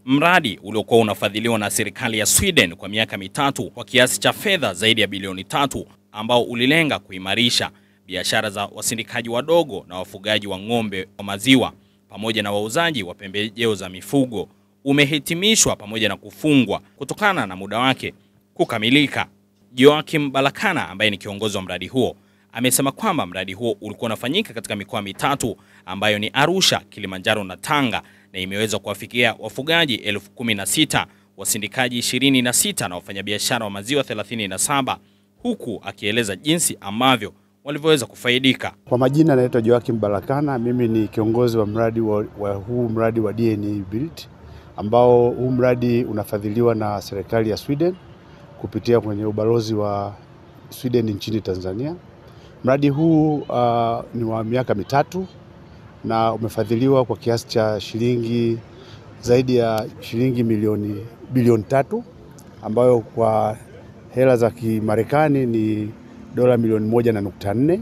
Mradi uliokuwa unafadhiliwa na serikali ya Sweden kwa miaka mitatu kwa kiasi cha fedha zaidi ya bilioni 3, ambao ulilenga kuimarisha biashara za wasindikaji wadogo na wafugaji wa ng'ombe wa maziwa pamoja na wauzaji wa pembejeo za mifugo, umehitimishwa pamoja na kufungwa kutokana na muda wake kukamilika. Joachim Balakana, ambaye ni kiongozi wa mradi huo, amesema kwamba mradi huo ulikuwa unafanyika katika mikoa mitatu ambayo ni Arusha, Kilimanjaro na Tanga, na imeweza kuwafikia wafugaji 16,000, wasindikaji 26 na wafanyabiashara wa maziwa 37, huku akieleza jinsi ambavyo walivyoweza kufaidika. Kwa majina naitwa Joachim Balakana, mimi ni kiongozi wa mradi huu mradi wa DNA Build, ambao huu mradi unafadhiliwa na serikali ya Sweden kupitia kwenye ubalozi wa Sweden nchini Tanzania. Mradi huu ni wa miaka mitatu na umefadhiliwa kwa kiasi cha zaidi ya shilingi bilioni 3, ambayo kwa hela za Kimarekani ni dola milioni 1.4.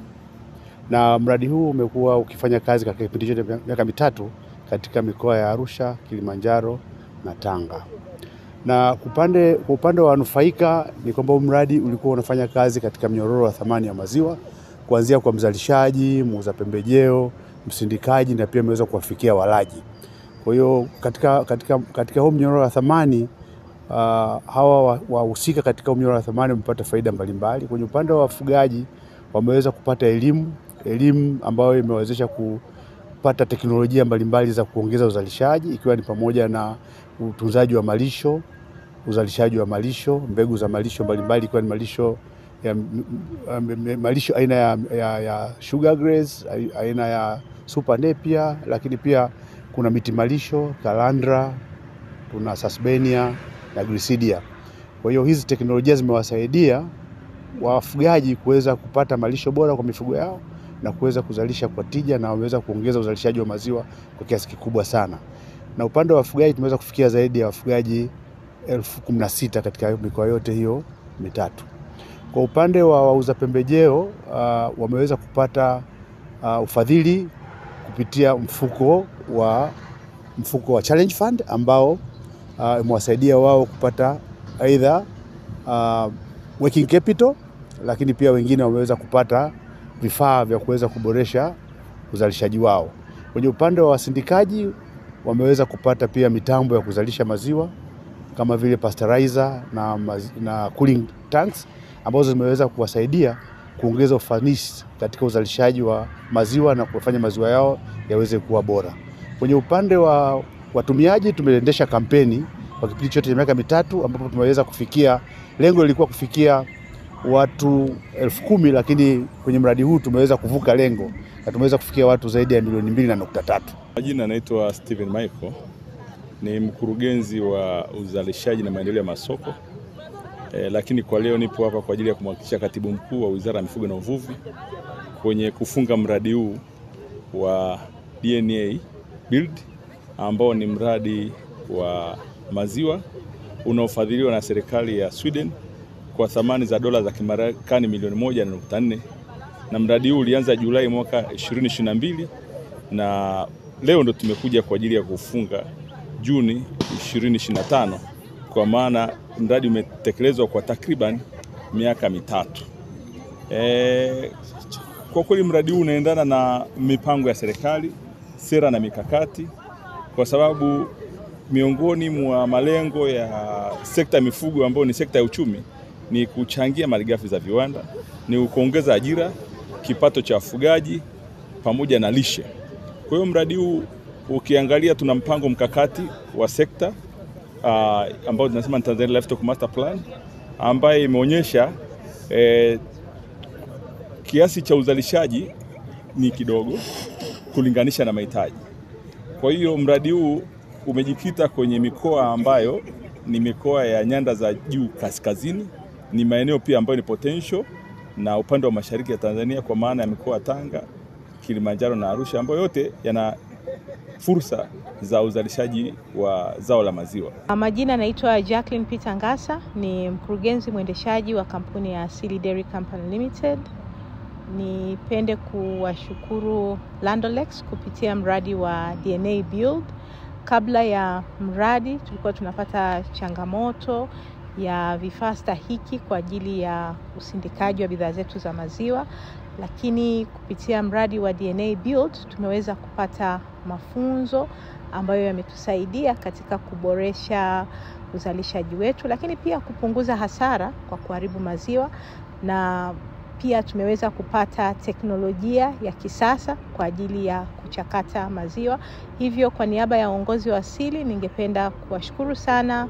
Na mradi huu umekuwa ukifanya kazi katika kipindi cha miaka mitatu katika mikoa ya Arusha, Kilimanjaro na Tanga. Na kwa upande wa wanufaika ni kwamba mradi ulikuwa unafanya kazi katika mnyororo wa thamani ya maziwa, kuanzia kwa mzalishaji, muuza pembejeo, msindikaji, na pia umeweza kuwafikia walaji. Kwa hiyo katika huu mnyororo wa thamani, hawa wahusika katika mnyororo wa thamani wamepata faida mbalimbali. Kwenye upande wa wafugaji wameweza kupata elimu ambayo imewezesha kupata teknolojia mbalimbali za kuongeza uzalishaji, ikiwa ni pamoja na utunzaji wa malisho, uzalishaji wa malisho, mbegu za malisho mbalimbali, ikiwa ni malisho aina ya sugar grass, aina ya super napier, lakini pia kuna miti malisho, Calandra, tuna Sasbenia na Grisidia. Kwa hiyo hizi teknolojia zimewasaidia wafugaji kuweza kupata malisho bora kwa mifugo yao na kuweza kuzalisha kwa tija, na wameweza kuongeza uzalishaji wa maziwa kwa kiasi kikubwa sana. Na upande wa wafugaji tumeweza kufikia zaidi ya wafugaji 16,000 katika mikoa yote hiyo mitatu. Kwa upande wa wauza pembejeo wameweza kupata ufadhili kupitia mfuko wa Challenge Fund, ambao imewasaidia wao kupata aidha working capital, lakini pia wengine wameweza kupata vifaa vya kuweza kuboresha uzalishaji wao. Kwenye upande wa wasindikaji wameweza kupata pia mitambo ya kuzalisha maziwa kama vile pasteurizer na cooling tanks, ambazo zimeweza kuwasaidia kuongeza ufanisi katika uzalishaji wa maziwa na kufanya maziwa yao yaweze kuwa bora. Kwenye upande wa watumiaji tumeendesha kampeni kwa kipindi chote cha miaka mitatu, ambapo tumeweza kufikia, lengo lilikuwa kufikia watu 10,000, lakini kwenye mradi huu tumeweza kuvuka lengo na tumeweza kufikia watu zaidi ya milioni 2.3. Majina naitwa Steven Michael, ni mkurugenzi wa uzalishaji na maendeleo ya masoko. Lakini kwa leo nipo hapa kwa ajili ya kumwakilisha katibu mkuu wa Wizara ya Mifugo na Uvuvi kwenye kufunga mradi huu wa DNA Build, ambao ni mradi wa maziwa unaofadhiliwa na serikali ya Sweden kwa thamani za dola za Kimarekani milioni 1.4. Na mradi huu ulianza Julai mwaka 2022 na leo ndo tumekuja kwa ajili ya kufunga Juni 2025, kwa maana mradi umetekelezwa kwa takriban miaka mitatu. Kwa kweli mradi huu unaendana na mipango ya serikali, sera na mikakati, kwa sababu miongoni mwa malengo ya sekta ya mifugo ambayo ni sekta ya uchumi ni kuchangia malighafi za viwanda, ni kuongeza ajira, kipato cha wafugaji pamoja na lishe. Kwa hiyo mradi huu ukiangalia, tuna mpango mkakati wa sekta ambao tunasema ni Tanzania Livestock Master Plan, ambaye imeonyesha kiasi cha uzalishaji ni kidogo kulinganisha na mahitaji. Kwa hiyo mradi huu umejikita kwenye mikoa ambayo ni mikoa ya nyanda za juu kaskazini, ni maeneo pia ambayo ni potential, na upande wa mashariki ya Tanzania kwa maana ya mikoa Tanga, Kilimanjaro na Arusha, ambayo yote yana fursa za uzalishaji wa zao la maziwa. Majina naitwa Jacqueline Peter Ngasa, ni mkurugenzi mwendeshaji wa kampuni ya Asili Dairy Company Limited. Nipende kuwashukuru Landolex kupitia mradi wa DNA Build kabla ya mradi tulikuwa tunapata changamoto ya vifaa stahiki kwa ajili ya usindikaji wa bidhaa zetu za maziwa, lakini kupitia mradi wa DNA Build tumeweza kupata mafunzo ambayo yametusaidia katika kuboresha uzalishaji wetu, lakini pia kupunguza hasara kwa kuharibu maziwa, na pia tumeweza kupata teknolojia ya kisasa kwa ajili ya kuchakata maziwa. Hivyo kwa niaba ya uongozi wa Asili ningependa kuwashukuru sana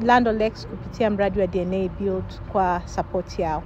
Land O'Lakes kupitia mradi wa DNA Build kwa support yao.